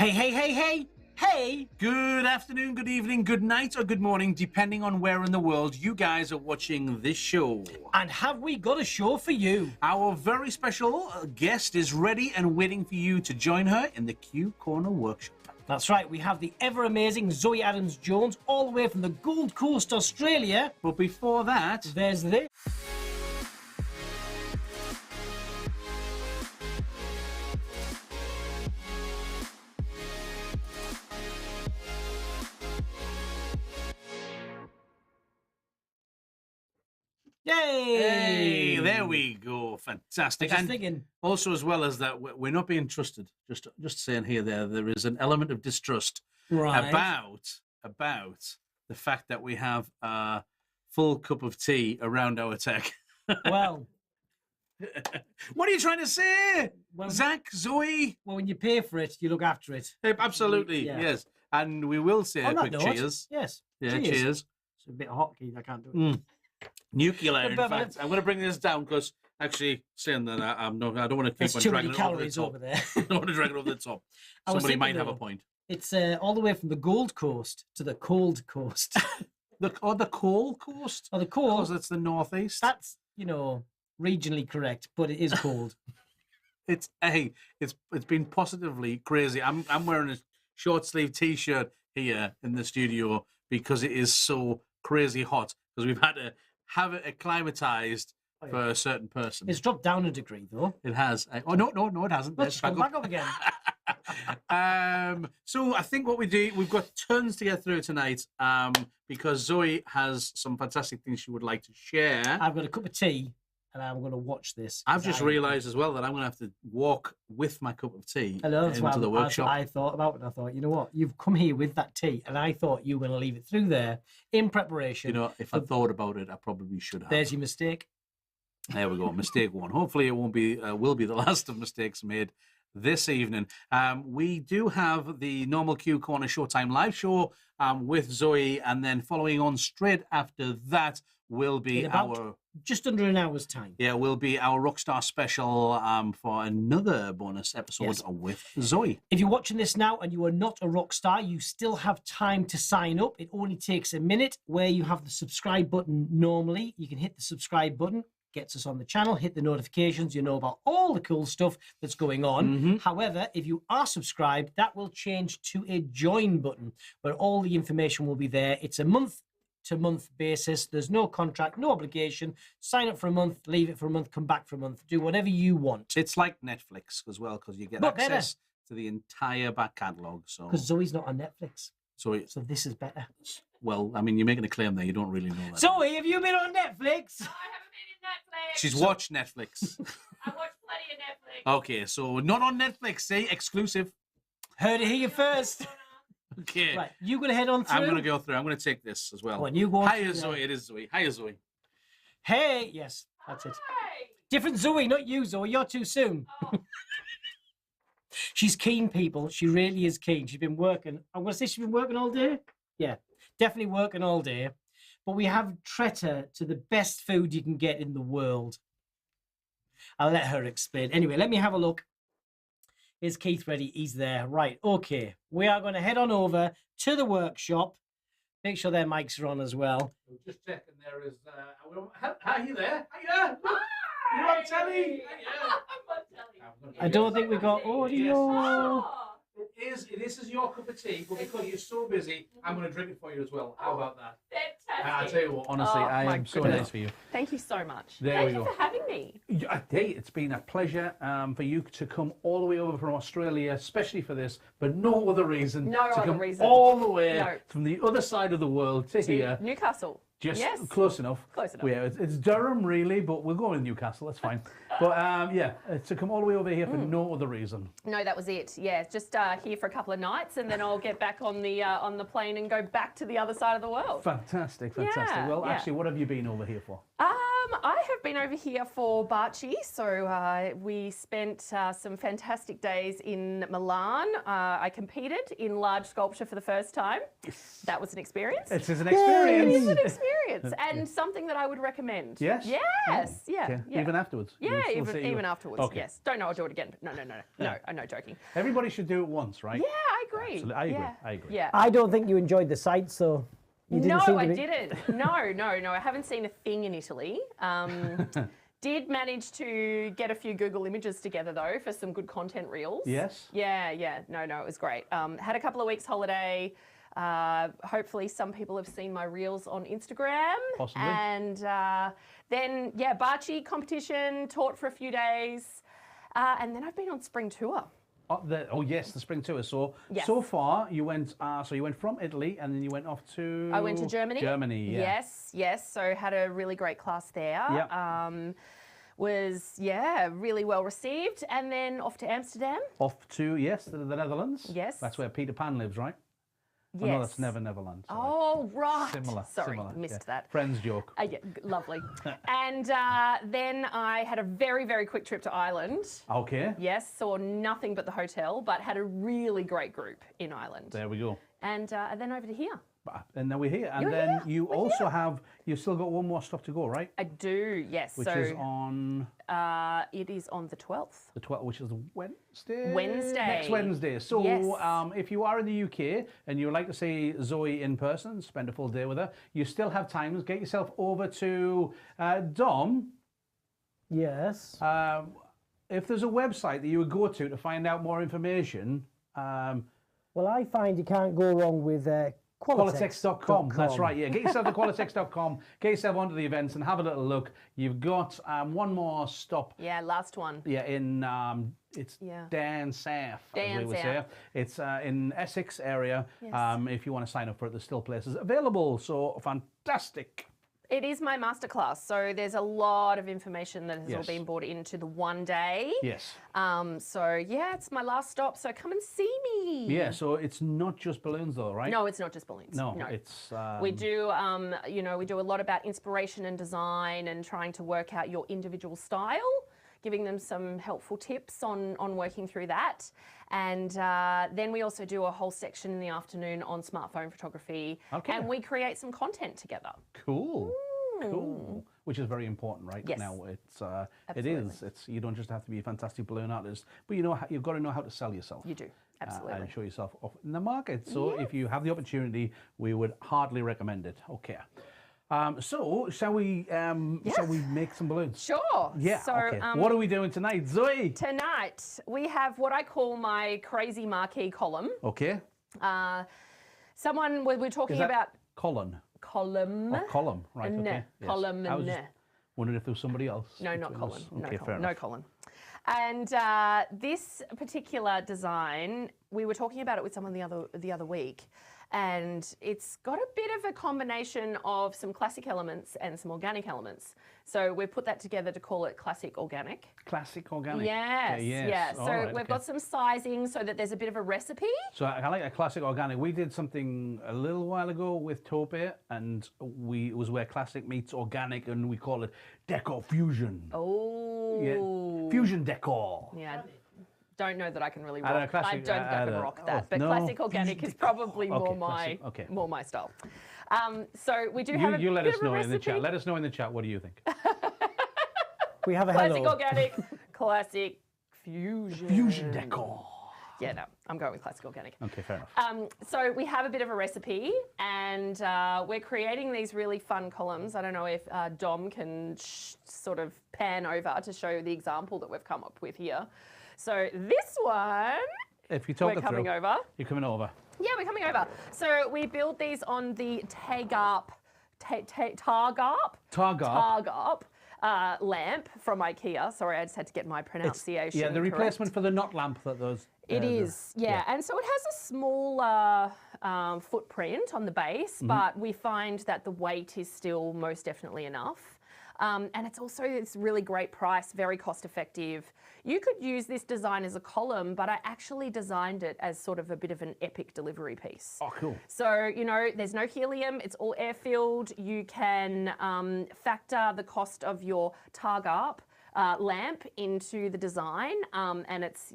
Hey, hey, hey, hey, hey! Good afternoon, good evening, good night, or good morning, depending on where in the world you guys are watching this show. And have we got a show for you? Our very special guest is ready and waiting for you to join her in the Q Corner workshop. That's right, we have the ever-amazing Zoe Adams-Jones all the way from the Gold Coast, Australia. But before that, There's this. Yay! hey, there we go, fantastic. Just And thinking, also, as well as that, we're not being trusted. Just saying here, there is an element of distrust right? about the fact that we have a full cup of tea around our tech. Well, What are you trying to say, well, Zach, Zoe? well, when you pay for it, you look after it. Absolutely, Yeah. yes. And we will say On a that quick note, cheers. Yes. Yeah, cheers. It's a bit hot, Keith. I can't do it. Nuclear, in But- fact. I'm going to bring this down because actually saying that I don't want to keep There's on too dragging many it over the calories top. over there. I don't want to drag it over the top. I was Somebody thinking, might have a though, point. It's all the way from the Gold Coast to the Cold Coast. The coal coast? Oh, the Because cold. it's the northeast. That's, regionally correct, but it is cold. It's been positively crazy. I'm wearing a short sleeve t-shirt here in the studio because it is so crazy hot because we've had to have it acclimatized Oh, yeah. for a certain person. It's dropped down a degree, though. It has. Oh no, it hasn't. Let's Let's go back up again. So I think what we've got tons to get through tonight because Zoe has some fantastic things she would like to share. I've got a cup of tea, and I'm going to watch this. I've just realised as well that I'm going to have to walk with my cup of tea I know, that's into the workshop. I thought about it. I thought, you know what? You've come here with that tea, and I thought you were going to leave it through there in preparation. You know, if I thought about it, I probably should have. There's your mistake. There we go, mistake one. Hopefully, it will be the last of mistakes made this evening. We do have the normal Q Corner Showtime live show with Zoe, and then following on straight after that will be In about just under an hour's time. Yeah, will be our Rockstar special for another bonus episode Yes. with Zoe. If you're watching this now and you are not a rock star, you still have time to sign up. It only takes a minute. Where you have the subscribe button normally, you can hit the subscribe button, gets us on the channel, hit the notifications, you know about all the cool stuff that's going on. However, if you are subscribed, that will change to a join button where all the information will be there. It's a month-to-month basis. There's no contract, no obligation. Sign up for a month, leave it for a month, come back for a month. Do whatever you want. It's like Netflix as well because you get But access to the entire back catalogue. So, Because Zoe's not on Netflix, so this is better. well, I mean, you're making a claim there. You don't really know that. Zoe, have you been on Netflix? No, I haven't been in Netflix. She's watched Netflix. I watch plenty of Netflix. Okay, so not on Netflix, see? Exclusive. Heard it here first. Okay. Right, you going to head on through? I'm going to go through. I'm going to take this as well. Go on, you go on Hiya, through Zoe. there. It is Zoe. Hiya, Zoe. Hey, yes, that's it. Hey. Different Zoe, not you, Zoe. You're too soon. Oh, She's keen, people. She really is keen. She's been working. I'm going to say she's been working all day. Yeah, definitely working all day. But we have treated her to the best food you can get in the world. I'll let her explain. Anyway, let me have a look. Is Keith ready? He's there. Right, okay. We are going to head on over to the workshop. Make sure their mics are on as well. Just checking there is. Hi, you there? Hiya. Look, you're on telly. I'm on telly. I don't think we got audio. Oh. This is your cup of tea, but because you're so busy, I'm going to drink it for you as well. How about that? Fantastic. I'll tell you what, honestly, Oh, I my am so goodness. nice for you. Thank you so much. There Thank we you go. for having me. Hey, it's been a pleasure for you to come all the way over from Australia, especially for this, but no other reason. No to other come reason. all the way No. from the other side of the world to here. Newcastle. Just yes. close enough. Close enough. Yeah, it's Durham really, but we'll go with Newcastle. That's fine. But to come all the way over here for no other reason. No, that was it. Yeah, just here for a couple of nights, and then I'll get back on the plane and go back to the other side of the world. Fantastic. Yeah, Well, yeah. actually, what have you been over here for? I have been over here for Barchi, so we spent some fantastic days in Milan. I competed in large sculpture for the first time. That was an experience. It is an experience. It is an experience. experience and something that I would recommend. Yes? Yes. Oh, Yeah, okay. yeah. Even afterwards? Yeah, even afterwards. Okay. Yes. Don't know. I'll do it again. No. I'm not joking. Everybody should do it once, right? Yeah, I agree. Absolutely. I agree. Yeah. I agree. Yeah. I don't think you enjoyed the site, so you didn't seem to I be... didn't. No. I haven't seen a thing in Italy. Did manage to get a few Google images together though for some good content reels. Yes. Yeah. No, it was great. Had a couple of weeks holiday. Hopefully some people have seen my reels on Instagram. Possibly. And then, Bocce competition, taught for a few days. And then I've been on spring tour. Yes, the spring tour. So Yes. so far you went. So you went from Italy, and then you went off to. I went to Germany. Germany, yeah. Yes. So had a really great class there. Yeah. Was really well received, and then off to Amsterdam. Off to the Netherlands. Yes. That's where Peter Pan lives, right? Yes. Oh, no, that's Neverland. Sorry. Oh, right. Similar. Sorry, missed that. Friends joke. Yeah, lovely. And then I had a very, very quick trip to Ireland. Okay. Yes, saw nothing but the hotel, but had a really great group in Ireland. There we go. And then over to here. And then we're here. And You're then here. you also have, you've still got one more stop to go, right? I do, yes. Which is on it is on the 12th. the 12th, which is Wednesday? Wednesday. Next Wednesday. So Yes. if you are in the UK and you would like to see Zoe in person, spend a full day with her, you still have time. Get yourself over to Dom. Yes. If there's a website that you would go to find out more information, Well, I find you can't go wrong with Qualitex.com. That's right, yeah. Get yourself to Qualitex.com, get yourself onto the events and have a little look. You've got one more stop. Yeah, last one. Yeah, in it's Yeah. Dan South, as we Dan would say. South. It's in Essex area. Yes. If you want to sign up for it, there's still places available. So fantastic. It is my masterclass, so there's a lot of information that has all Yes. been brought into the one day. Yes. So yeah, it's my last stop, so come and see me. Yeah, so it's not just balloons though, right? No, it's not just balloons. No, it's... We do, we do a lot about inspiration and design and trying to work out your individual style, giving them some helpful tips on working through that. And then we also do a whole section in the afternoon on smartphone photography. Okay. And we create some content together. Cool. Cool. Which is very important right Yes. now. It's Absolutely. It's you don't just have to be a fantastic balloon artist, but you've got to know how to sell yourself. You do, absolutely. And show yourself off in the market. So if you have the opportunity, we would hardly recommend it. Okay. So shall we make some balloons? Sure. Yeah. So, okay. What are we doing tonight, Zoe? Tonight we have what I call my crazy marquee column. Okay. We're talking Is that about Colin? column. Oh, column. Right. N. Okay. Yes. Column. I was just wondering if there was somebody else. No, not between Colin. us. No, Okay, Colin. fair No enough. Colin. And this particular design, we were talking about it with someone the other week, and it's got a bit of a combination of some classic elements and some organic elements. So we've put that together to call it classic organic. Classic organic. Yes, Okay, yes. yeah. So All right, we've okay. got some sizing so that there's a bit of a recipe. So I like a classic organic. We did something a little while ago with Taupe, and it was where classic meets organic, and we call it decor fusion. Oh. Yeah. Fusion decor. Yeah. Don't know that I can really I don't know, rock. classic- I don't think I can I rock don't- that. oh, But no. classic organic is probably Okay, more classic, okay. more my style. So we do have a You let bit us of a know in the recipe. chat. Let us know in the chat. What do you think? We have a Classic hello. organic, classic fusion. Fusion decor. Yeah, no, I'm going with classic organic. Okay, fair enough. So we have a bit of a recipe, and we're creating these really fun columns. I don't know if Dom can sort of pan over to show the example that we've come up with here. So this one, If you talk we're it coming through, over. you're coming over. Yeah, we're coming over. So we build these on the Targarp lamp from IKEA. Sorry, I just had to get my pronunciation Yeah, the correct. replacement for the knot lamp that those. It is, yeah. And so it has a smaller footprint on the base, but we find that the weight is still most definitely enough. And it's really great price, very cost effective. You could use this design as a column, but I actually designed it as sort of a bit of an epic delivery piece. Oh, cool. So, there's no helium, it's all air filled. You can factor the cost of your Targarp lamp into the design, and it's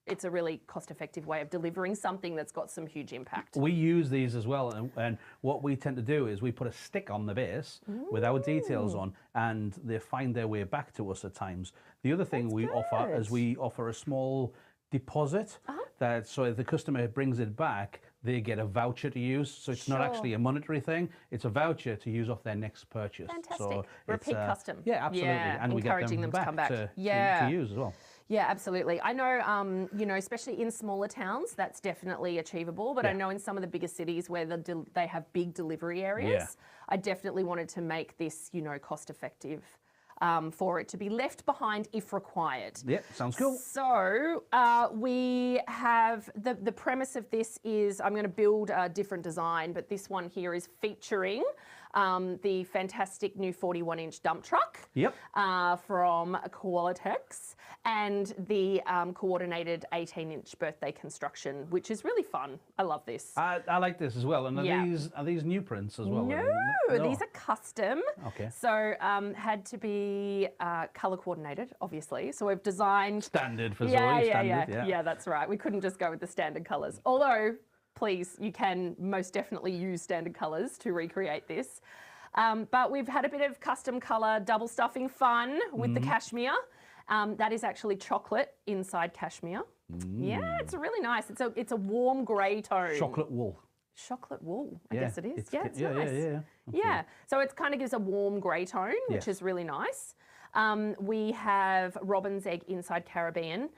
it's a really cost-effective way of delivering something that's got some huge impact. We use these as well, and what we tend to do is we put a stick on the base with our details on, and they find their way back to us at times. The other thing we offer is we offer a small deposit that, so if the customer brings it back, they get a voucher to use. So it's not actually a monetary thing; it's a voucher to use off their next purchase. Fantastic. So Repeat custom. Yeah, absolutely. Yeah, and we get encouraging them to come back. to use as well. Yeah, absolutely. I know, you know, especially in smaller towns, that's definitely achievable. But I know in some of the bigger cities where they have big delivery areas, I definitely wanted to make this, you know, cost effective for it to be left behind if required. Yeah, sounds cool. So we have, the premise of this is I'm going to build a different design, but this one here is featuring the fantastic new 41-inch dump truck from Qualitex and the coordinated 18-inch birthday construction, which is really fun. I love this. I like this as well. And are these new prints as well? No, these are custom. Okay. So had to be color coordinated, obviously. So we've designed standard for Zoe. Yeah, that's right. We couldn't just go with the standard colors. Although, please, you can most definitely use standard colors to recreate this. But we've had a bit of custom color double stuffing fun with the cashmere. That is actually chocolate inside cashmere. Yeah, it's really nice. It's a warm grey tone. Chocolate wool. Chocolate wool, I guess it is. It's nice. Yeah. Yeah, so it kind of gives a warm grey tone, which is really nice. We have robin's egg inside Caribbean.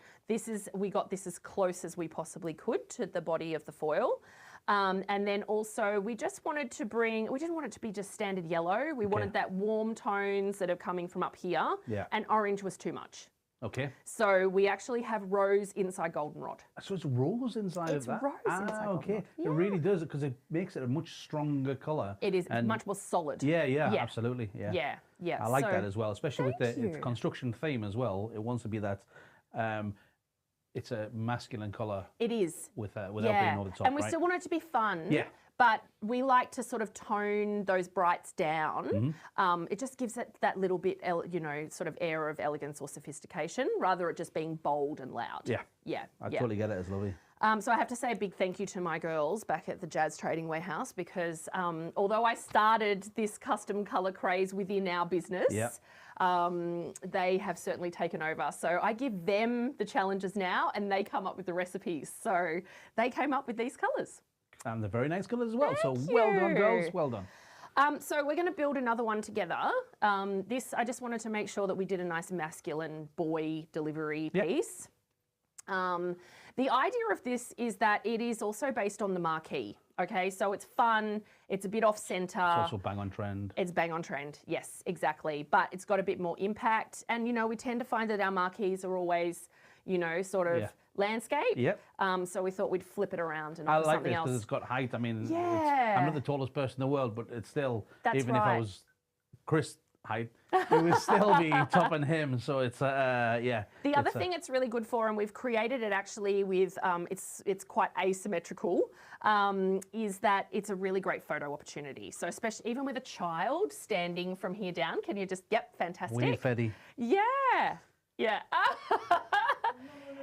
We got this as close as we possibly could to the body of the foil. And then also we just wanted to we didn't want it to be just standard yellow. We wanted that warm tones that are coming from up here. Yeah. And orange was too much. Okay. So we actually have rose inside goldenrod. So it's rose inside of that? It's rose inside goldenrod. It really does, because it makes it a much stronger colour. It is much more solid. Yeah, absolutely. Yeah. Yeah. I like that as well, especially with the construction theme as well. It wants to be that, it's a masculine colour. It is. Without being over the top, and we still want it to be fun. Yeah. But we like to sort of tone those brights down. It just gives it that little bit, sort of air of elegance or sophistication, rather it just being bold and loud. Yeah. I totally get it. It's lovely. So I have to say a big thank you to my girls back at the JAZ Trading Warehouse, because although I started this custom colour craze within our business, they have certainly taken over. So I give them the challenges now and they come up with the recipes. So they came up with these colours. And they're very nice colours as well. Thank so well done, girls. Well done. So we're going to build another one together. This, I just wanted to make sure that we did a nice masculine boy delivery piece. The idea of this is that it is also based on the Marquee. Okay, so it's fun. It's a bit off centre. It's also bang on trend. It's bang on trend. Yes, exactly. But it's got a bit more impact. And, you know, we tend to find that our marquees are always, you know, sort of landscape. Yep. So we thought we'd flip it around and I offer like something this else. because it's got height. I mean, Yeah. I'm not the tallest person in the world, but it's still, That's even if I right. was Chris height, it would still be topping him. So it's, yeah. The other thing it's really good for, and we've created it actually with, it's quite asymmetrical, is that it's a really great photo opportunity. So especially even with a child standing from here down, can you just, fantastic. Winnie Fetty. Yeah.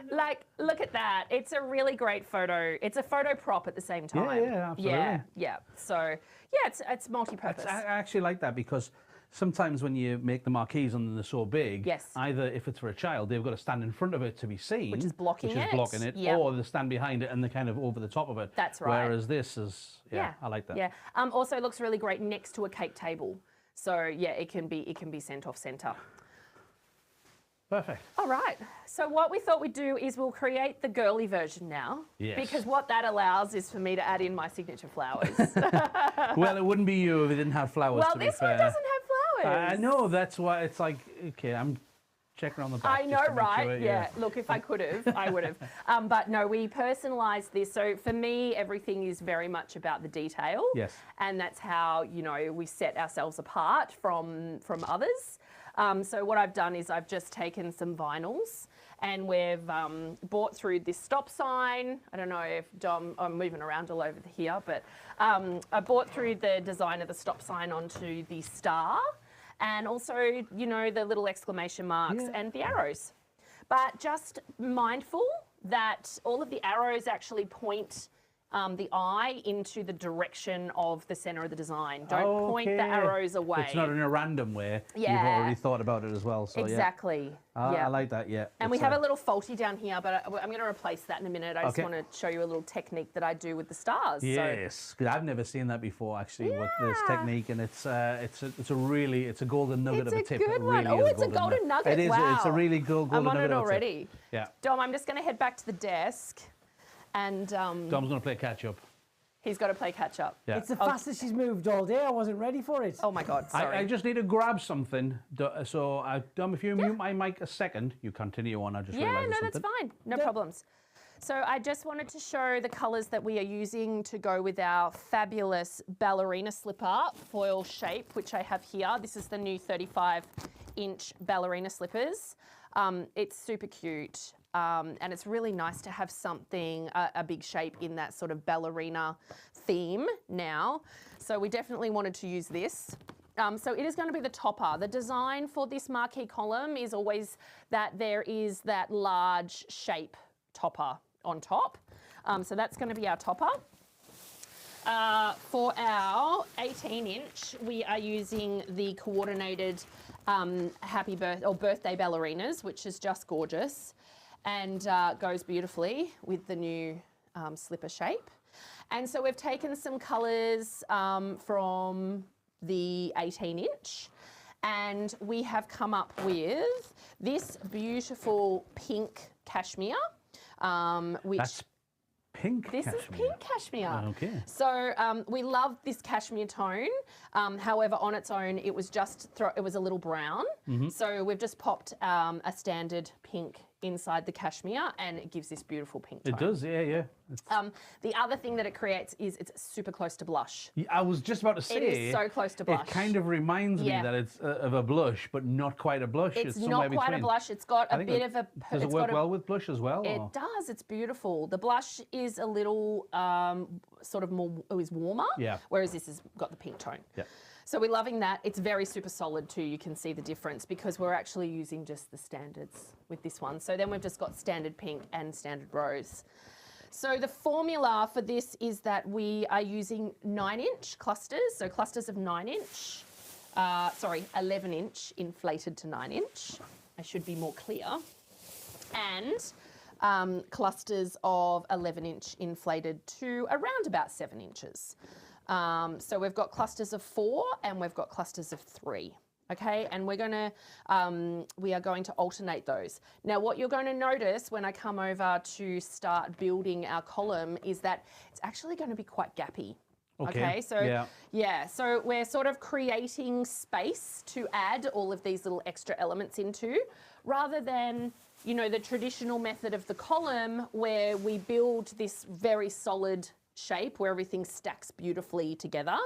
Like, look at that. It's a really great photo. It's a photo prop at the same time. Yeah, absolutely. Yeah. So, it's multi-purpose. I actually like that, because sometimes when you make the marquees and they're so big, either if it's for a child, they've got to stand in front of it to be seen, which is blocking it, or they stand behind it and they're kind of over the top of it. That's right. Whereas this is, I like that. Yeah. Also, it looks really great next to a cake table. So it can be sent off centre. Perfect. All right. So what we thought we'd do is we'll create the girly version now. Yes. Because what that allows is for me to add in my signature flowers. Well, it wouldn't be you if it didn't have flowers. Well, to this be fair. one doesn't have flowers. I know. That's why it's like, okay, I'm checking on the back. I know, right? Sure, yeah. Look, if I could have, I would have. But no, we personalised this. So for me, everything is very much about the detail. Yes. And that's how, you know, we set ourselves apart from others. So what I've done is I've just taken some vinyls and we've bought through this stop sign. I don't know if Dom, I'm moving around all over here, but I bought through the design of the stop sign onto the star and also, you know, the little exclamation marks and the arrows. But just mindful that all of the arrows actually point the eye into the direction of the center of the design. Don't point the arrows away. It's not in a random way. Yeah. You've already thought about it as well. So exactly. Yeah. I like that, yeah. And we have a little faulty down here, but I'm going to replace that in a minute. I just want to show you a little technique that I do with the stars. Yes, because I've never seen that before, actually, with this technique, and it's a golden nugget of a tip. It's a good one. Oh, it's a golden nugget. It is. Wow. It's a really good golden nugget. I'm on it already. Yeah. Dom, I'm just going to head back to the desk. And Dom's going to play catch up. He's got to play catch up. Yeah. It's the fastest she's moved all day. I wasn't ready for it. Oh my God, sorry. I just need to grab something. So, Dom, if you mute my mic a second, you continue on. I just realised no, that's fine. No problems. So I just wanted to show the colours that we are using to go with our fabulous ballerina slipper foil shape, which I have here. This is the new 35-inch ballerina slippers. It's super cute. And it's really nice to have something, a big shape in that sort of ballerina theme now. So we definitely wanted to use this. So it is going to be the topper. The design for this marquee column is always that there is that large shape topper on top. So that's going to be our topper. For our 18-inch, we are using the coordinated birthday ballerinas, which is just gorgeous. And goes beautifully with the new slipper shape. And so we've taken some colours from the 18-inch and we have come up with this beautiful pink cashmere, which... That's pink This cashmere. is pink cashmere. Okay. So we love this cashmere tone. However, on its own, it was it was a little brown. So we've just popped a standard pink inside the cashmere and it gives this beautiful pink tone. It does, yeah. The other thing that it creates is it's super close to blush. Yeah, I was just about to say. It is so close to blush. It kind of reminds me that it's of a blush, but not quite a blush. It's not quite a blush. It's got a bit of a... Does it work well with blush as well? It does. It's beautiful. The blush is a little sort of more... It was warmer. Yeah. Whereas this has got the pink tone. Yeah. So we're loving that. It's very super solid too. You can see the difference because we're actually using just the standards with this one. So then we've just got standard pink and standard rose. So the formula for this is that we are using 9-inch clusters. So clusters of 9-inch, 11-inch inflated to 9-inch. I should be more clear. And clusters of 11-inch inflated to around about 7 inches. So we've got clusters of 4 and we've got clusters of 3. Okay, and we are going to alternate those. Now, what you're going to notice when I come over to start building our column is that it's actually going to be quite gappy. Okay, so so we're sort of creating space to add all of these little extra elements into, rather than, you know, the traditional method of the column where we build this very solid shape where everything stacks beautifully together.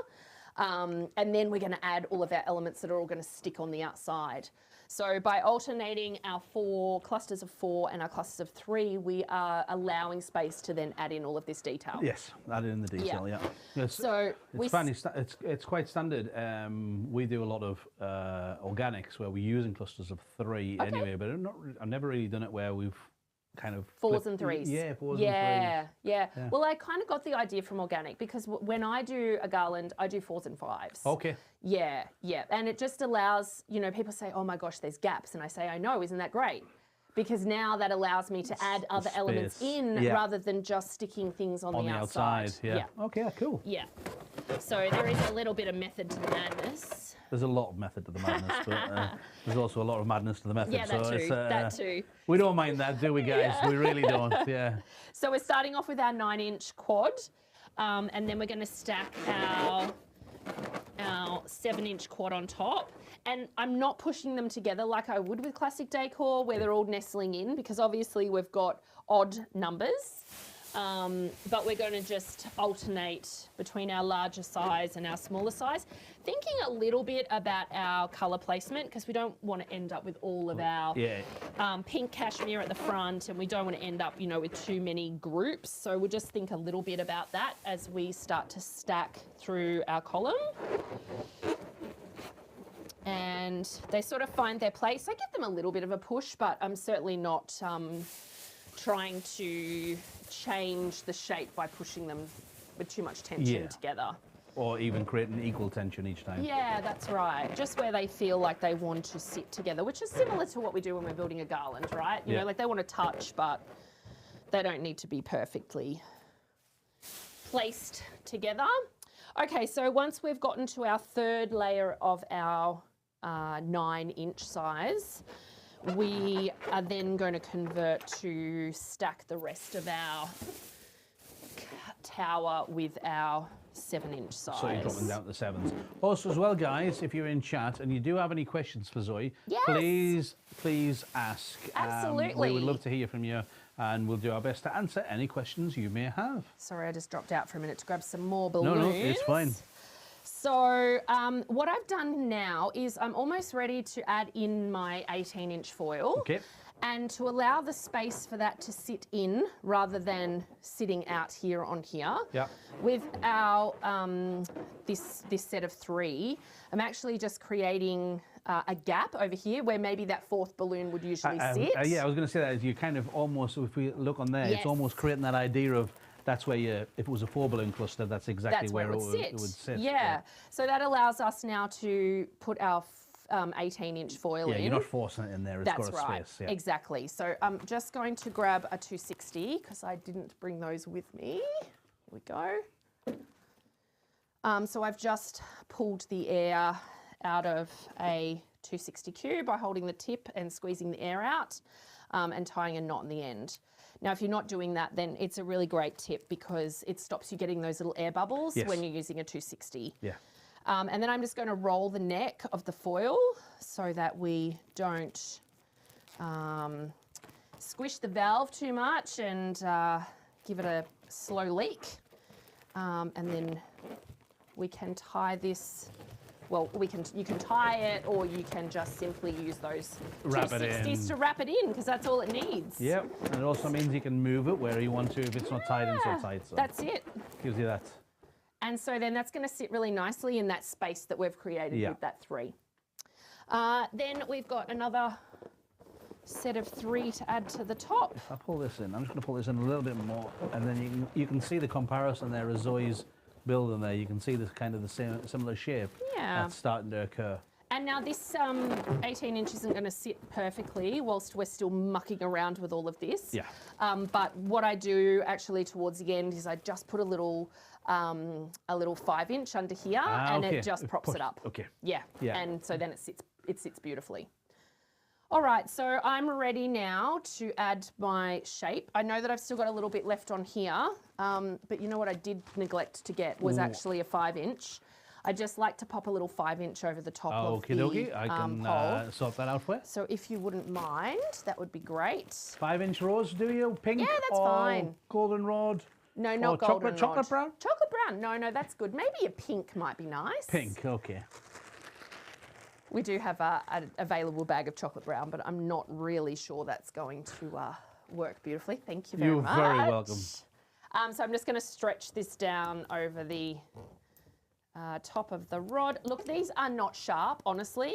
And then we're going to add all of our elements that are all going to stick on the outside. So by alternating our 4 clusters of 4 and our clusters of 3, we are allowing space to then add in all of this detail. Yes, add in the detail, yeah. Yes, so it's quite standard. We do a lot of organics where we're using clusters of 3 anyway, but I've never really done it where we've kind of 4s and 3s. Yeah, 4s and 3s. Yeah. Well, I kind of got the idea from organic because when I do a garland, I do 4s and 5s. Okay. Yeah. And it just allows, you know, people say, oh my gosh, there's gaps. And I say, I know, isn't that great? Because now that allows me to add other elements in rather than just sticking things on the outside. Yeah. Okay, cool. Yeah. So there is a little bit of method to the madness. There's a lot of method to the madness, but there's also a lot of madness to the method. Yeah, that too. We don't mind that, do we, guys? We really don't, So we're starting off with our 9-inch quad, and then we're going to stack our 7-inch quad on top. And I'm not pushing them together like I would with classic decor, where they're all nestling in, because obviously we've got odd numbers. But we're going to just alternate between our larger size and our smaller size, thinking a little bit about our colour placement, because we don't want to end up with all of our pink cashmere at the front, and we don't want to end up, you know, with too many groups. So we'll just think a little bit about that as we start to stack through our column. And they sort of find their place. I give them a little bit of a push, but I'm certainly not trying to change the shape by pushing them with too much tension together. Or even creating equal tension each time. Yeah, that's right. Just where they feel like they want to sit together, which is similar to what we do when we're building a garland, right? You know, like they want to touch, but they don't need to be perfectly placed together. Okay, so once we've gotten to our third layer of our 9-inch size, we are then going to convert to stack the rest of our tower with our 7-inch size. So you're dropping down to the 7s. Also as well, guys, if you're in chat and you do have any questions for Zoe, please ask. Absolutely. We would love to hear from you, and we'll do our best to answer any questions you may have. Sorry, I just dropped out for a minute to grab some more balloons. No, it's fine. So what I've done now is I'm almost ready to add in my 18-inch foil. Okay. And to allow the space for that to sit in rather than sitting out here on here. Yeah. With our this set of 3, I'm actually just creating a gap over here where maybe that 4th balloon would usually sit. Yeah, I was going to say that you kind of almost, if we look on there, it's almost creating that idea of that's where if it was a 4-balloon cluster, that's exactly where it would sit. Yeah. So that allows us now to put our 18-inch foil in. Yeah, you're not forcing it in there. It's got a space. Yeah. Exactly. So I'm just going to grab a 260 because I didn't bring those with me. Here we go. So I've just pulled the air out of a 260 cube by holding the tip and squeezing the air out and tying a knot in the end. Now, if you're not doing that, then it's a really great tip because it stops you getting those little air bubbles when you're using a 260. Yeah. And then I'm just going to roll the neck of the foil so that we don't squish the valve too much and give it a slow leak. And then we can tie this, well, you can tie it, or you can just simply use those 260s to wrap it in, because that's all it needs. Yep, and it also means you can move it where you want to if it's not tied in so tight. So that's it. Gives you that. And so then that's going to sit really nicely in that space that we've created with that 3. Then we've got another set of 3 to add to the top. If I pull this in, I'm just going to pull this in a little bit more, and then you can see the comparison there as Zoe's building there. You can see this kind of the same similar shape that's starting to occur. And now this 18-inch isn't going to sit perfectly whilst we're still mucking around with all of this. Yeah. But what I do actually towards the end is I just put a little 5-inch under here, and it just props it up. Okay. Yeah. And so then it sits beautifully. All right, so I'm ready now to add my shape. I know that I've still got a little bit left on here, but you know what I did neglect to get was actually a 5-inch. I just like to pop a little 5-inch over the top of the pole. I can sort that out for you. So if you wouldn't mind, that would be great. 5-inch rose, do you? Pink? Yeah, that's fine. Goldenrod? No, not goldenrod. Chocolate brown? Chocolate brown. No, that's good. Maybe a pink might be nice. Pink, okay. We do have an available bag of chocolate brown, but I'm not really sure that's going to work beautifully. Thank you very much. You're very welcome. So I'm just going to stretch this down over the top of the rod. Look, these are not sharp, honestly,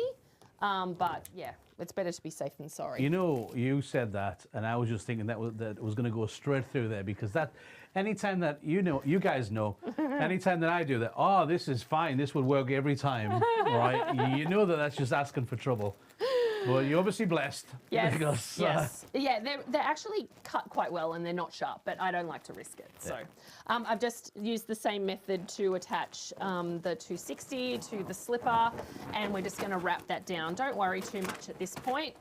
but yeah, it's better to be safe than sorry. You know, you said that, and I was just thinking that was going to go straight through there, because that, anytime that, you guys know, anytime that I do that, oh, this is fine, this would work every time, right? You know that that's just asking for trouble. Well, you're obviously blessed. Yes, Because, yes. Yeah, they're actually cut quite well and they're not sharp, but I don't like to risk it. So I've just used the same method to attach the 260 to the slipper, and we're just going to wrap that down. Don't worry too much at this point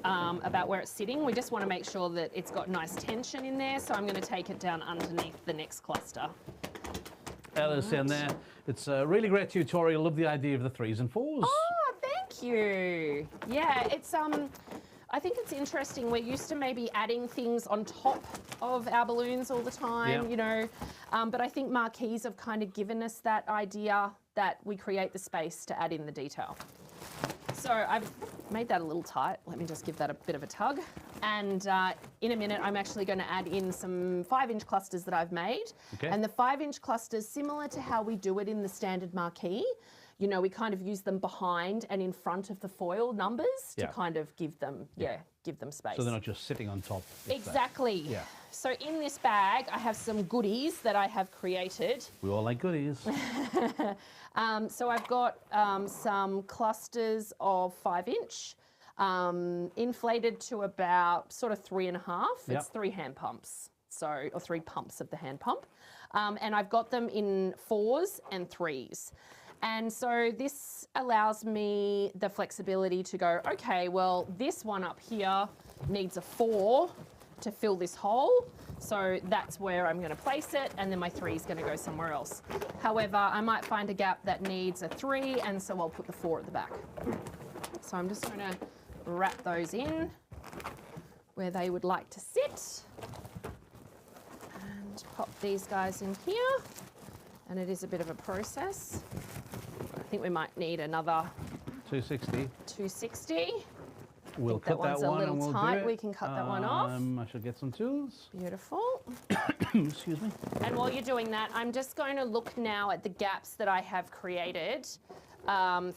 about where it's sitting. We just want to make sure that it's got nice tension in there, so I'm going to take it down underneath the next cluster. Ella's in there. It's a really great tutorial. Love the idea of the 3s and 4s. Oh, thank you. Yeah, it's I think it's interesting. We're used to maybe adding things on top of our balloons all the time, you know, but I think marquees have kind of given us that idea that we create the space to add in the detail. So I've made that a little tight. Let me just give that a bit of a tug. And in a minute, I'm actually going to add in some 5-inch clusters that I've made. Okay. And the 5-inch clusters, similar to how we do it in the standard marquee, you know, we kind of use them behind and in front of the foil numbers to kind of give them, give them space. So they're not just sitting on top. Exactly. Yeah. So in this bag, I have some goodies that I have created. We all like goodies. So I've got some clusters of 5-inch, inflated to about sort of 3.5. Yep. It's 3 hand pumps, so, or 3 pumps of the hand pump. And I've got them in 4s and 3s. And so this allows me the flexibility to go, okay, well, this one up here needs a 4 to fill this hole. So that's where I'm going to place it, and then my 3 is going to go somewhere else. However, I might find a gap that needs a 3, and so I'll put the 4 at the back. So I'm just going to wrap those in where they would like to sit. And pop these guys in here. And it is a bit of a process. I think we might need another 260. 260. We'll cut that one and we'll tight. do it. We can cut that one off. I shall get some tools. Beautiful. Excuse me. And while you're doing that, I'm just going to look now at the gaps that I have created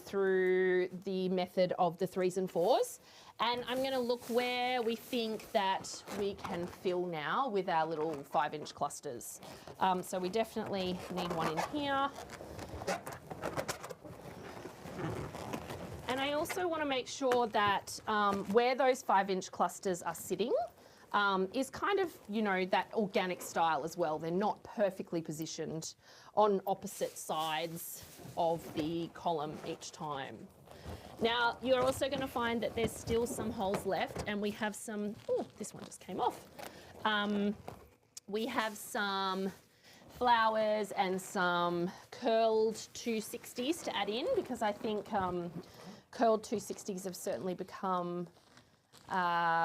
through the method of the 3s and 4s. And I'm going to look where we think that we can fill now with our little 5-inch clusters. So we definitely need one in here. And I also want to make sure that where those 5-inch clusters are sitting is kind of, you know, that organic style as well. They're not perfectly positioned on opposite sides of the column each time. Now, you're also going to find that there's still some holes left, and we have some, oh, this one just came off. We have some flowers and some curled 260s to add in, because I think curled 260s have certainly become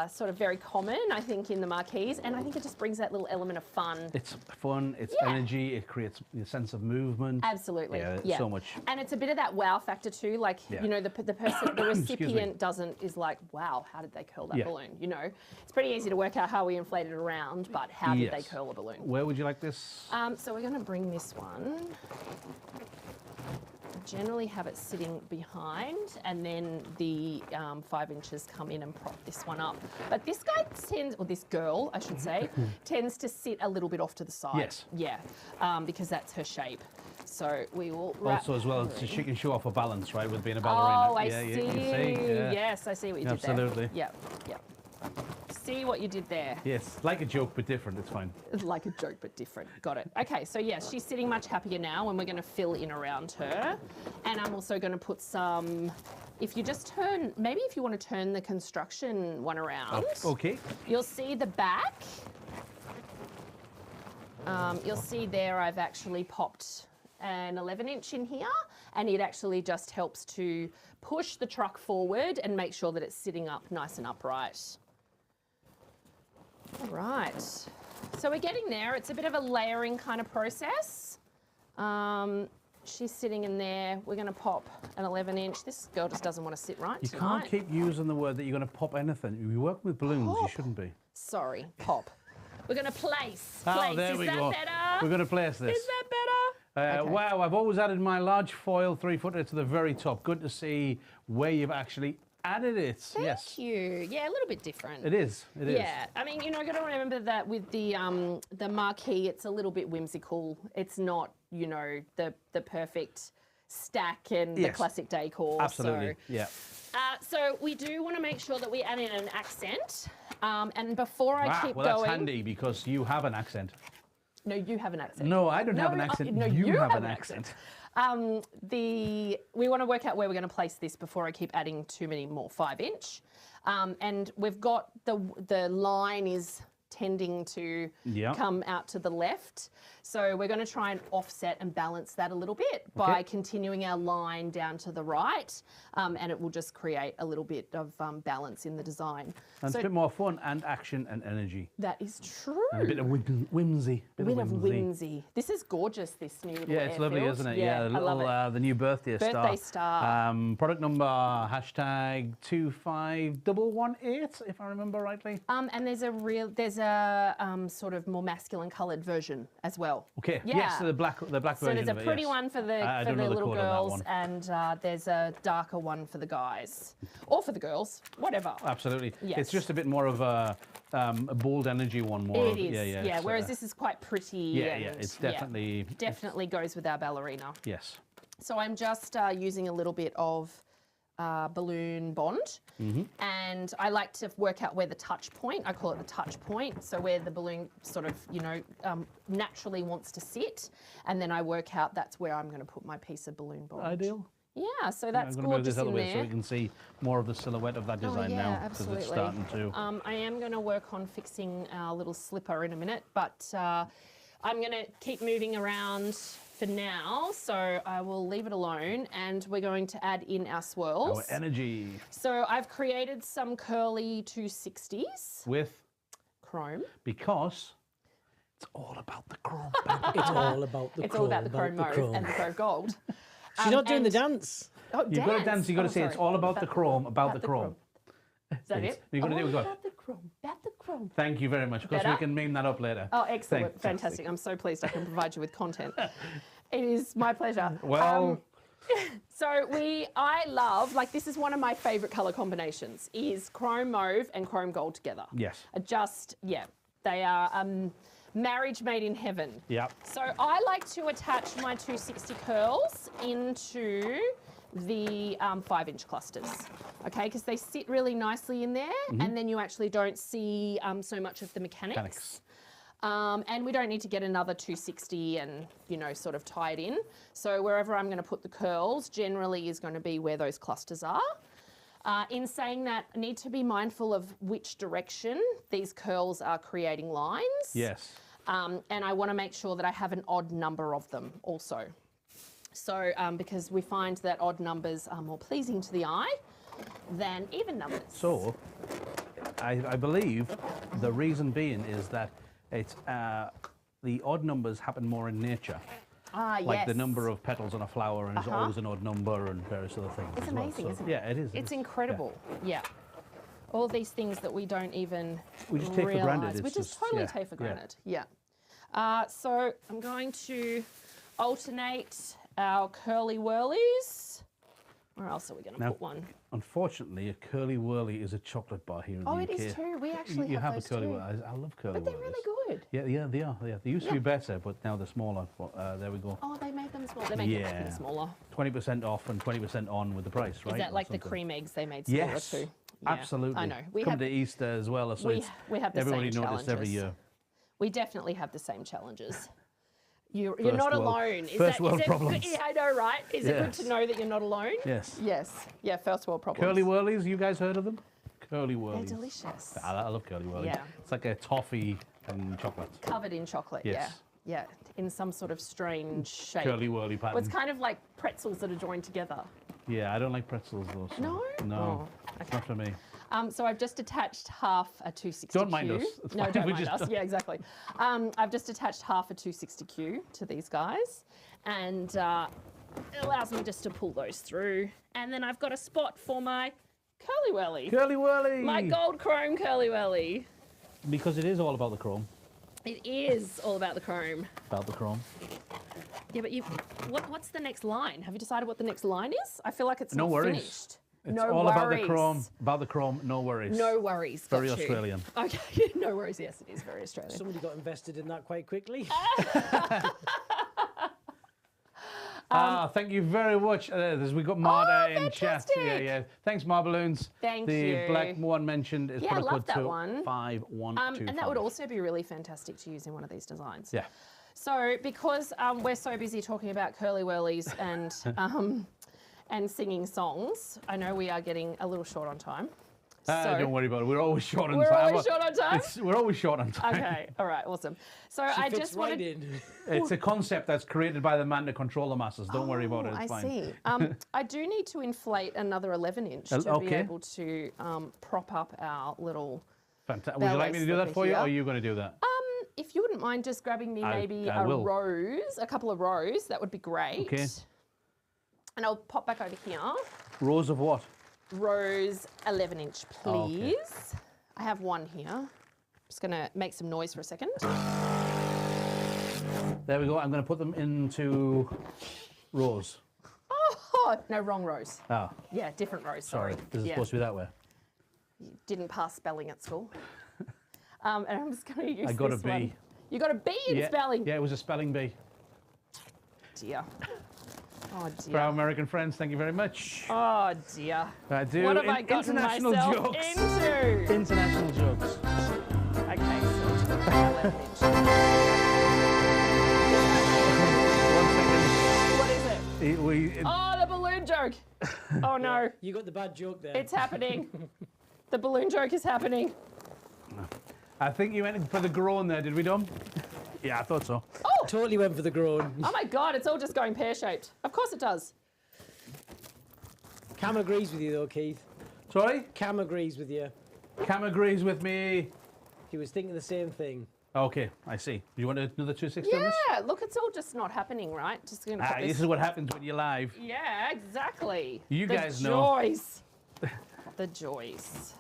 sort of very common, I think, in the marquees, and I think it just brings that little element of fun. It's fun, it's energy, it creates a sense of movement. Absolutely. Yeah, so much. And it's a bit of that wow factor too, like, you know, the person, the recipient is like, wow, how did they curl that balloon? You know, it's pretty easy to work out how we inflate it around, but how did they curl a balloon? Where would you like this? So we're going to bring this one. Generally have it sitting behind, and then the 5 inches come in and prop this one up. But this guy tends, or this girl, I should say, tends to sit a little bit off to the side. Yes. Yeah, because that's her shape. So we will wrap. Also, as well, so she can show off her balance, right, with being a ballerina. Oh, I see. You see? Yeah. Yes, I see what you did there. Absolutely. Yep, yep. See what you did there. Yes, like a joke, but different. It's fine. Like a joke, but different. Got it. Okay, so yes, she's sitting much happier now, and we're going to fill in around her. And I'm also going to put some, if you just turn, maybe if you want to turn the construction one around. Okay. You'll see the back. You'll see there I've actually popped an 11-inch in here, and it actually just helps to push the truck forward and make sure that it's sitting up nice and upright. All right, so we're getting there. It's a bit of a layering kind of process. She's sitting in there. We're going to pop an 11-inch. This girl just doesn't want to sit right You tonight. can't keep using the word that you're going to pop anything. You work with balloons, you shouldn't be. Sorry, pop. We're going to place. Oh, there we go. Is that better? We're going to place this. Is that better? Okay. Wow, I've always added my large foil 3-footer to the very top. Good to see where you've actually added it. Thank you. Yeah, a little bit different. It is. It is. Yeah, I mean, you know, got to remember that with the marquee, it's a little bit whimsical. It's not, you know, the perfect stack and the classic decor. Absolutely. So, so we do want to make sure that we add in an accent. And before I keep well, going, that's handy because you have an accent. No, you have an accent. No, I don't have an accent. No, you have an accent. We want to work out where we're going to place this before I keep adding too many more 5-inch. And we've got the line is tending to come out to the left. So we're going to try and offset and balance that a little bit by continuing our line down to the right, and it will just create a little bit of balance in the design. And so a bit more fun and action and energy. that is true. And a bit of whimsy. A bit of whimsy. This is gorgeous, this new little it's lovely, airfield. isn't it? Yeah, the I love little, it. the new birthday star. Product number #25118, if I remember rightly. And there's a sort of more masculine coloured version as well. Okay. Yeah. Yes, so the black So version there's a of it, pretty yes. one for the I don't know the little code on that girls, one. and there's a darker one for the guys, or for the girls, whatever. Absolutely. Yes. It's just a bit more of a bold energy one. More. It is. Yeah. Whereas this is quite pretty. Yeah. and, It's definitely. definitely goes with our ballerina. Yes. So I'm just using a little bit of balloon bond, and I like to work out where the touch point, I call it the touch point, so where the balloon sort of, naturally wants to sit, and then I work out that's where I'm going to put my piece of balloon bond. Ideal. Yeah, so that's I'm going to move gorgeous this other in way so there. we can see more of the silhouette of that design yeah, now, because absolutely. it's starting to. I am going to work on fixing our little slipper in a minute, but I'm going to keep moving around for now, so I will leave it alone, and we're going to add in our swirls. Our energy. So I've created some curly 260s. With? Chrome. Because it's all about the chrome. It's all about the It's chrome. all about the chrome mauve and the chrome gold. She's not doing the and- dance. Oh, You've got to dance, you've got to say it's sorry. all about the chrome, about the chrome. Is that it? You've got to do it. About the chrome, about the chrome. Thank you very much, because we Better? can meme that up later. Oh, excellent. Fantastic. Fantastic. I'm so pleased I can provide you with content. It is my pleasure. Well, So I love, this is one of my favourite colour combinations, is chrome mauve and chrome gold together. yes. They are marriage made in heaven. Yeah. So I like to attach my 260 curls into the 5-inch clusters, okay, because they sit really nicely in there, and then you actually don't see so much of the mechanics. And we don't need to get another 260 and, sort of tie it in. So wherever I'm going to put the curls generally is going to be where those clusters are. In saying that, I need to be mindful of which direction these curls are creating lines. Yes. And I want to make sure that I have an odd number of them also. So, because we find that odd numbers are more pleasing to the eye than even numbers. So, I believe the reason being is that it's the odd numbers happen more in nature. Like the number of petals on a flower, and it's always an odd number, and various other things. It's as well. amazing, So, isn't it? yeah, it is. It's incredible. Yeah. All these things that we don't even We just take for realise. granted. We It's just totally take for granted. Yeah. So I'm going to alternate our curly whirlies. Where else are we going to put one? Unfortunately, a curly whirly is a chocolate bar here in the UK. Oh, it is too. We actually You have a those curly too. whirly. I love curly But they're whirlies. really good. Yeah, they are. Yeah. They used to be better, but now they're smaller. There we go. Oh, they made them smaller. They made them smaller. 20% off and 20% on with the price, right? Is that or like the something. cream eggs they made smaller Yes, too? Yeah, absolutely. I know. We Come have, to Easter as well, so we, it's, we have the everybody same noticed challenges. every year. We definitely have the same challenges. You're First not world- alone. first world problems. Yeah, I know, right? Is it good Yes. to know that you're not alone? Yes. Yes. Yeah, first world problems. Curly whirlies, you guys heard of them? Curly whirlies. They're delicious. I love curly whirlies. Yeah. It's like a toffee and chocolate. Covered in chocolate, Yes. yeah. Yeah, in some sort of strange shape. Curly whirly pattern. Well, it's kind of like pretzels that are joined together. Yeah, I don't like pretzels though. So No? No, Oh, it's not for me. So I've just attached half a 260Q. Don't mind us. It's No, fine. don't We mind just- us. Yeah, exactly. I've just attached half a 260Q to these guys, and it allows me just to pull those through. And then I've got a spot for my curly whirly. Curly whirly! My gold chrome curly whirly. Because it is all about the chrome. It is all about the chrome. About the chrome. Yeah, but what's the next line? Have you decided what the next line is? I feel like it's No not worries. finished. It's no all worries. about the chrome. About the chrome, no worries. No worries. Very got you. Australian. Okay, no worries. Yes, it is very Australian. Somebody got invested in that quite quickly. Thank you very much. We got Marta in chat. fantastic. Yeah. Thanks, Marballoons. Thank the you. black one mentioned is Yeah, I product love code that one. 512. And that would also be really fantastic to use in one of these designs. Yeah. So because we're so busy talking about curly whirlies and singing songs, I know we are getting a little short on time. So Don't worry about it. We're always short on we're time. always short on time? We're always short on time. Okay, all right, awesome. So She I fits just right wanted. in. It's a concept that's created by the man to control the masses. Don't worry about it. It's I fine. see. I do need to inflate another 11-inch to be okay. able to prop up our little. Fantastic. Would you like me to do that slipper for you, or here. are you going to do that? If you wouldn't mind just grabbing me maybe I will. a couple of rows, that would be great. Okay. And I'll pop back over here. Rows of what? Rows 11-inch, please. Oh, okay. I have one here. Just gonna make some noise for a second. There we go. I'm going to put them into rows. Oh, no, wrong rows. Oh, Yeah, different rows, sorry. this is supposed to be that way. You didn't pass spelling at school. And I'm just gonna use I got this a B. one. You got a B in spelling? Yeah, it was a spelling bee. Dear. Oh For dear. our American friends, thank you very much. Oh dear. I do. What have I gotten international myself jokes. into? International jokes. Okay, so 11 inch. One What is it? second. Oh, the balloon joke. Oh no, You got the bad joke there. it's happening. The balloon joke is happening. I think you went for the groan there, did we, Dom? Yeah, I thought so. Oh, Totally went for the groan. oh my God, it's all just going pear-shaped. Of course it does. Cam agrees with you though, Keith. Sorry? Cam agrees with you. Cam agrees with me. He was thinking the same thing. Okay, I see. You want another 260 on this? Yeah, look, it's all just not happening, right? Just gonna put This is what happens when you're live. Yeah, exactly. You The guys know. joys. The joys.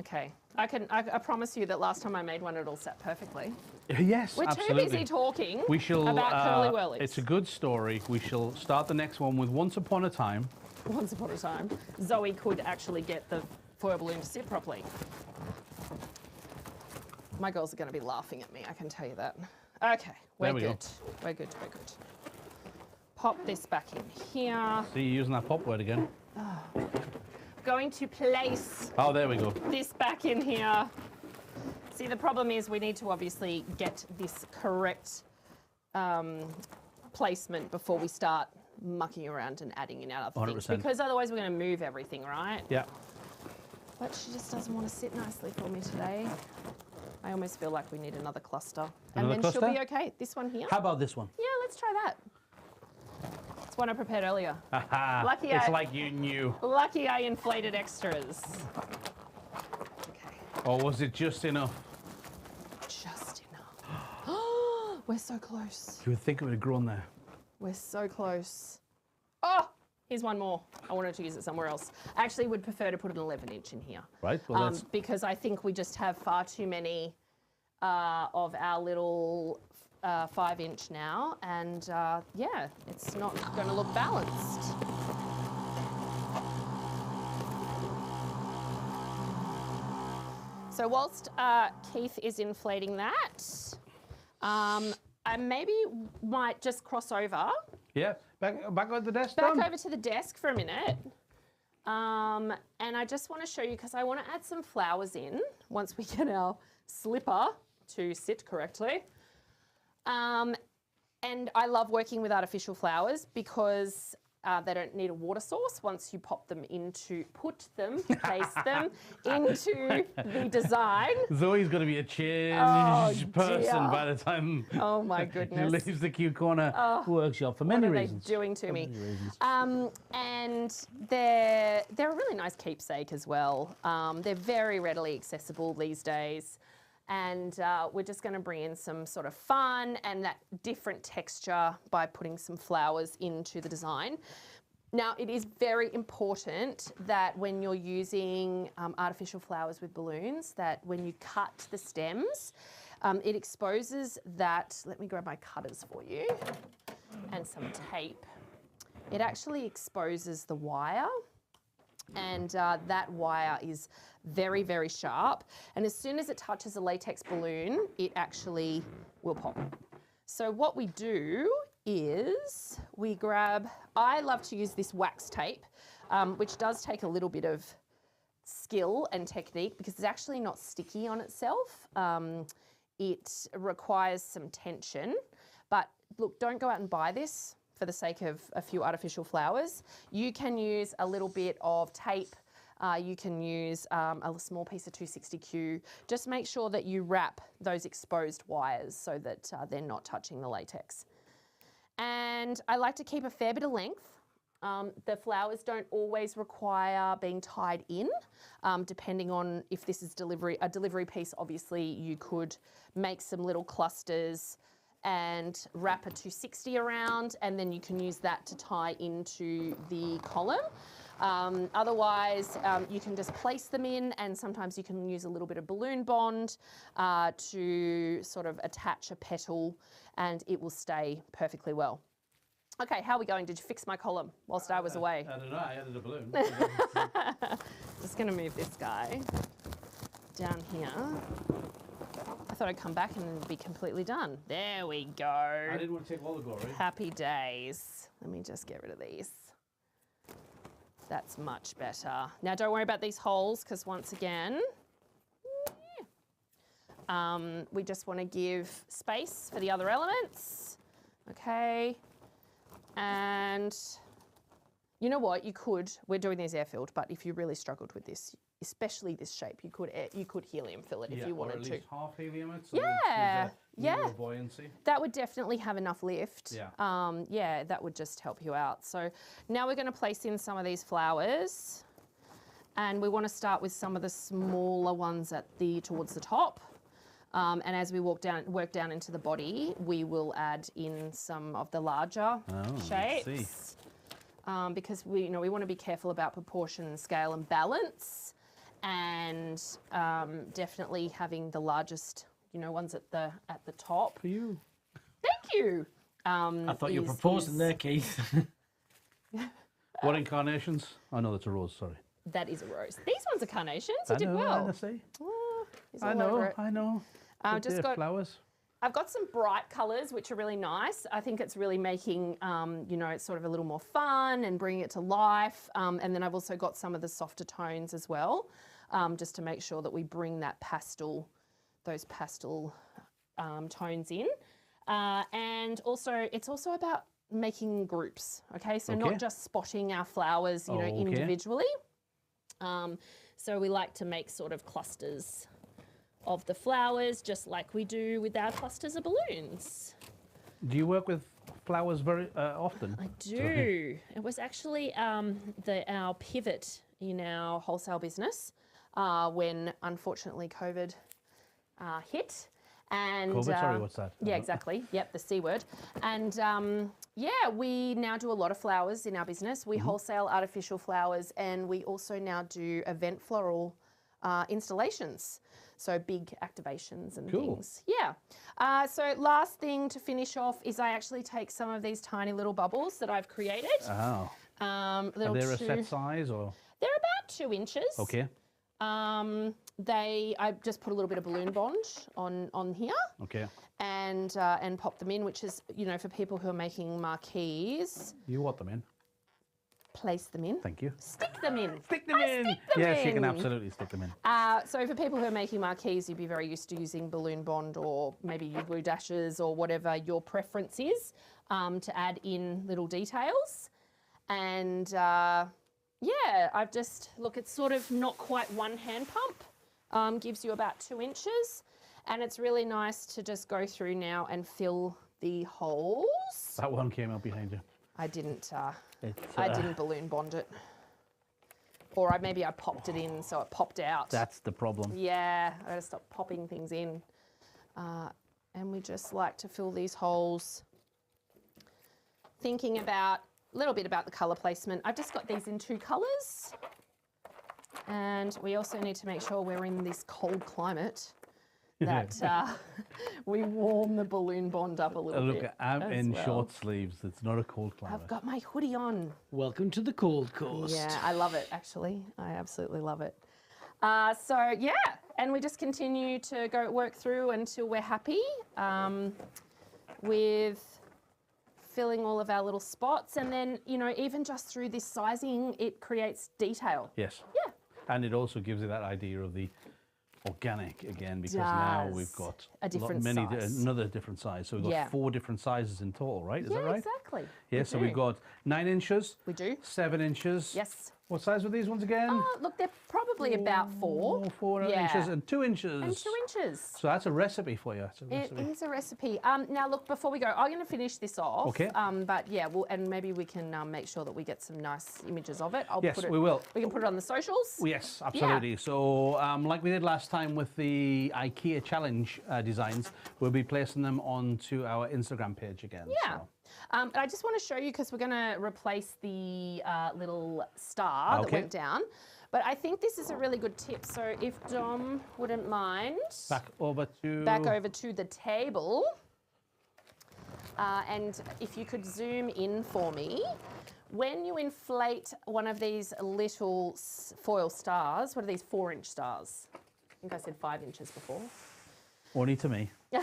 Okay. I promise you that last time I made one, it all sat perfectly. Yes, We're absolutely. too busy talking We shall, about curly whirlies. It's a good story. We shall start the next one with Once Upon a Time. Once upon a time, Zoe could actually get the foil balloon to sit properly. My girls are going to be laughing at me, I can tell you that. Okay, we're There we go. good. We're good, we're good. Pop this back in here. See, you're using that pop word again. Going to place Oh, there we go. this back in here. See, the problem is we need to obviously get this correct placement before we start mucking around and adding in other things. 100%. Because otherwise we're going to move everything, right? Yeah. But she just doesn't want to sit nicely for me today. I almost feel like we need another cluster. Another and then she'll be cluster? okay. This one here. How about this one? Yeah, let's try that. It's one I prepared earlier. Haha. Lucky It's I- like you knew. Lucky I inflated extras. Okay, Or was it just enough? just enough. We're so close. You would think it would have grown there. We're so close. Oh, here's one more. I wanted to use it somewhere else. I actually would prefer to put an 11 inch in here. Right? Well, that's... Because I think we just have far too many of our little 5 inch now. And yeah, it's not going to look balanced. So whilst Keith is inflating that, I maybe might just cross over. Yeah. Back on the desk, Back Dom? over to the desk for a minute. And I just want to show you, because I want to add some flowers in once we get our slipper to sit correctly. And I love working with artificial flowers because they don't need a water source once you pop them into, place them into the design. Zoe's going to be a changed person dear. by the time Oh my she goodness. leaves the Q Corner workshop for many What are reasons. they doing to me? Many reasons. And they're a really nice keepsake as well. They're very readily accessible these days. And we're just going to bring in some sort of fun and that different texture by putting some flowers into the design. Now, it is very important that when you're using artificial flowers with balloons, that when you cut the stems, it exposes that, let me grab my cutters for you, and some tape. It actually exposes the wire, and that wire is very, very sharp. And as soon as it touches a latex balloon, it actually will pop. So what we do is we grab, I love to use this wax tape, which does take a little bit of skill and technique because it's actually not sticky on itself. It requires some tension, but look, don't go out and buy this for the sake of a few artificial flowers. You can use a little bit of tape. You can use a small piece of 260Q. Just make sure that you wrap those exposed wires so that they're not touching the latex. And I like to keep a fair bit of length. The flowers don't always require being tied in, depending on if this is a delivery piece. Obviously, you could make some little clusters and wrap a 260 around, and then you can use that to tie into the column. Otherwise, you can just place them in, and sometimes you can use a little bit of balloon bond to sort of attach a petal, and it will stay perfectly well. Okay, how are we going? Did you fix my column whilst I was away? I don't know, I added a balloon. Just going to move this guy down here. I thought I'd come back and it'd be completely done. There we go. I didn't want to take all the glory. Happy days. Let me just get rid of these. That's much better. Now don't worry about these holes, because once again, we just want to give space for the other elements. Okay. And you know what? You could, we're doing these air-filled, but if you really struggled with this, especially this shape, you could helium fill it if you wanted or at to. least half helium it. So Yeah, more buoyancy. that would definitely have enough lift. Yeah. Yeah, that would just help you out. So now we're going to place in some of these flowers, and we want to start with some of the smaller ones towards the top. And as we work down into the body, we will add in some of the larger shapes. Because we want to be careful about proportion, scale, and balance, and definitely having the largest, ones at the top. For you. Thank you. I thought you were proposing there, Keith. What incarnations? Oh no, that's a rose. Sorry. That is a rose. These ones are carnations. You did well. I know. Just got flowers. I've got some bright colours, which are really nice. I think it's really making, it's sort of a little more fun and bringing it to life. And then I've also got some of the softer tones as well, just to make sure that we bring that those pastel tones in. And also, it's also about making groups, okay? So not just spotting our flowers, individually. So we like to make sort of clusters of the flowers, just like we do with our clusters of balloons. Do you work with flowers very often? I do. It was actually our pivot in our wholesale business when, unfortunately, COVID hit. And COVID, sorry, what's that? Yeah, exactly. Yep, the C word. And we now do a lot of flowers in our business. We wholesale artificial flowers, and we also now do event floral installations. So big activations and things. Yeah. So last thing to finish off is I actually take some of these tiny little bubbles that I've created. Oh. Are they a set size or? They're about 2 inches. Okay. I just put a little bit of balloon bond on here. Okay. And pop them in, which is, for people who are making marquees. You want them in? Place them in. Thank you. Stick them in. Stick them in. Yes, you can absolutely stick them in. So for people who are making marquees, you'd be very used to using balloon bond, or maybe glue dashes, or whatever your preference is, to add in little details. And I've just, look, it's sort of not quite one hand pump, gives you about 2 inches. And it's really nice to just go through now and fill the holes. That one came out behind you. I didn't balloon bond it. Or maybe I popped it in so it popped out. That's the problem. Yeah, I gotta stop popping things in. And we just like to fill these holes. Thinking about a little bit about the colour placement. I've just got these in 2 colours. And we also need to make sure we're in this cold climate that we warm the balloon bond up a little bit. Look, I'm in short sleeves. It's not a cold climate. I've got my hoodie on. Welcome to the cold coast. Yeah, I love it, actually. I absolutely love it. And we just continue to work through until we're happy with filling all of our little spots. And then, even just through this sizing, it creates detail. Yes. Yeah. And it also gives you that idea of the organic again, because now we've got another different size. So we've got 4 different sizes in total, right? Is that right? Exactly. Yeah, so we've got 9 inches. We do. 7 inches. Yes. What size were these ones again? Look, they're probably about 4. 4 inches and 2 inches. And 2 inches. So that's a recipe for you. It is a recipe. Now, look, before we go, I'm going to finish this off. Okay. But yeah, and maybe we can make sure that we get some nice images of it. We will. We can put it on the socials. Yes, absolutely. Yeah. So, like we did last time with the IKEA challenge designs, we'll be placing them onto our Instagram page again. Yeah. So. But I just want to show you because we're going to replace the little star that went down. But I think this is a really good tip. So if Dom wouldn't mind, back over to the table, and if you could zoom in for me. When you inflate one of these little foil stars, what are these 4-inch stars? I think I said 5 inches before. Only to me. They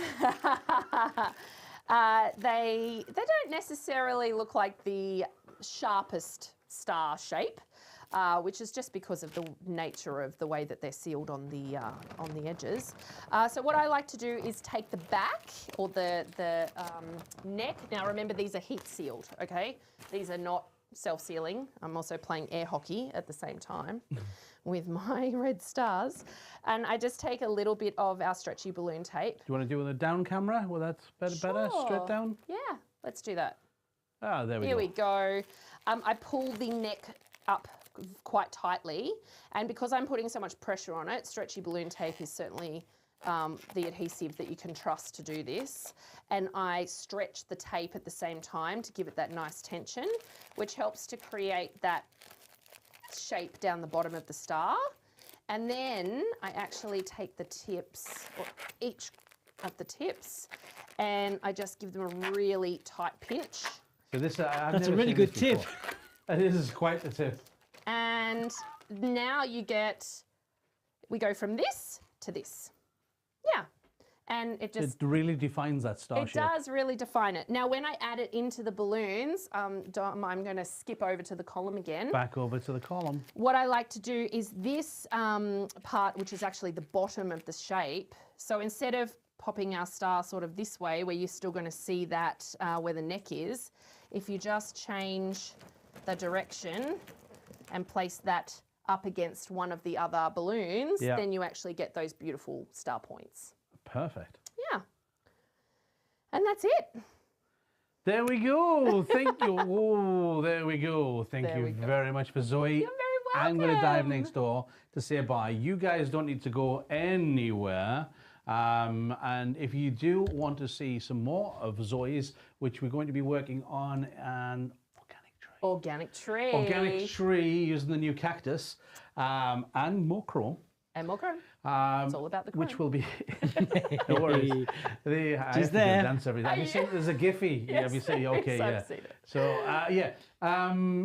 don't necessarily look like the sharpest star shape, which is just because of the nature of the way that they're sealed on the edges. So what I like to do is take the back or the neck. Now remember, these are heat sealed, okay? These are not self-sealing. I'm also playing air hockey at the same time with my red stars. And I just take a little bit of our stretchy balloon tape. Do you want to do it on the down camera? Well, that's better, straight down? Yeah, let's do that. Ah, there we go. Here we go. I pull the neck up quite tightly, and because I'm putting so much pressure on it, stretchy balloon tape is certainly the adhesive that you can trust to do this. And I stretch the tape at the same time to give it that nice tension, which helps to create that shape down the bottom of the star. And then I actually take the tips, or each of the tips, and I just give them a really tight pinch. So this, that's a really good tip. This is quite a tip. And now we go from this to this. Yeah. And it really defines that star shape. It does really define it. Now, when I add it into the balloons, Dom, I'm going to skip over to the column again. Back over to the column. What I like to do is this part, which is actually the bottom of the shape. So instead of popping our star sort of this way, where you're still going to see that where the neck is, if you just change the direction and place that up against one of the other balloons, then you actually get those beautiful star points. Perfect. Yeah. And that's it. There we go. Thank you. Oh, there we go. Thank you very much for Zoe. You're very welcome. I'm going to dive next door to say bye. You guys don't need to go anywhere. And if you do want to see some more of Zoe's, which we're going to be working on an organic tree. Organic tree using the new cactus and more chrome. And more chrome. It's all about the chrome. Which will be... No worries. She's there. Dance every day. Have you seen there's a Giphy? Yes, have you seen? Okay, yeah. I've seen it. So,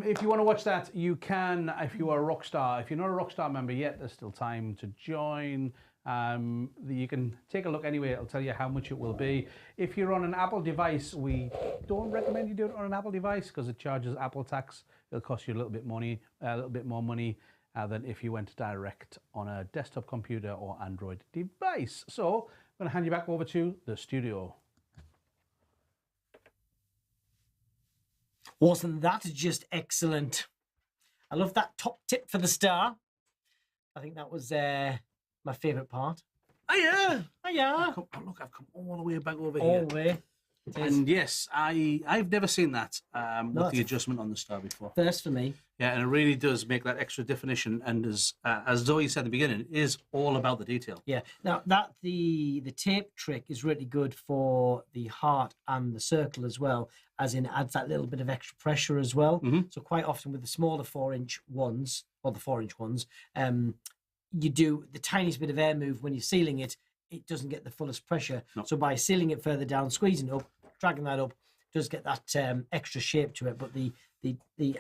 if you want to watch that, you can if you are a rock star. If you're not a rock star member yet, there's still time to join. You can take a look anyway. It'll tell you how much it will be. If you're on an Apple device, we don't recommend you do it on an Apple device because it charges Apple tax. It'll cost you a little bit more money than if you went direct on a desktop computer or Android device. So I'm going to hand you back over to the studio. Wasn't that just excellent? I love that top tip for the star. I think that was my favourite part. Oh yeah. Look, I've come all the way back over all here. the way. And yes, I've never seen that with the adjustment on the star before. First for me. Yeah, and it really does make that extra definition. And as Zoe said at the beginning, it is all about the detail. Yeah. Now the tape trick is really good for the heart and the circle as well, as in it adds that little bit of extra pressure as well. So quite often with the smaller 4-inch ones or the 4-inch ones, you do the tiniest bit of air move when you're sealing it. It doesn't get the fullest pressure. No. So by sealing it further down, squeezing it up, dragging that up, does get that extra shape to it. But the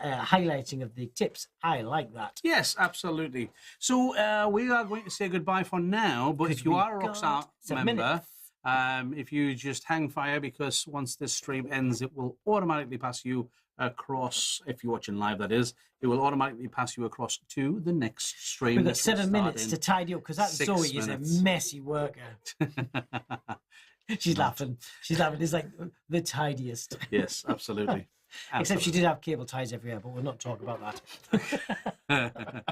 highlighting of the tips, I like that. Yes, absolutely. So we are going to say goodbye for now. But if you are a Rockstar member, if you just hang fire, because once this stream ends, it will automatically pass you across, if you're watching live that is, it will automatically pass you across to the next stream. We've got 7 minutes to tidy up because that Zoe is a messy worker. She's laughing. It's like the tidiest. Yes, absolutely. Except she did have cable ties everywhere, but we'll not talk about that.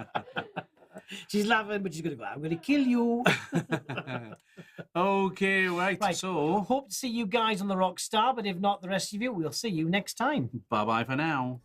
She's laughing, but she's going to go, I'm going to kill you. Okay, right. So hope to see you guys on the Rockstar, but if not, the rest of you, we'll see you next time. Bye-bye for now.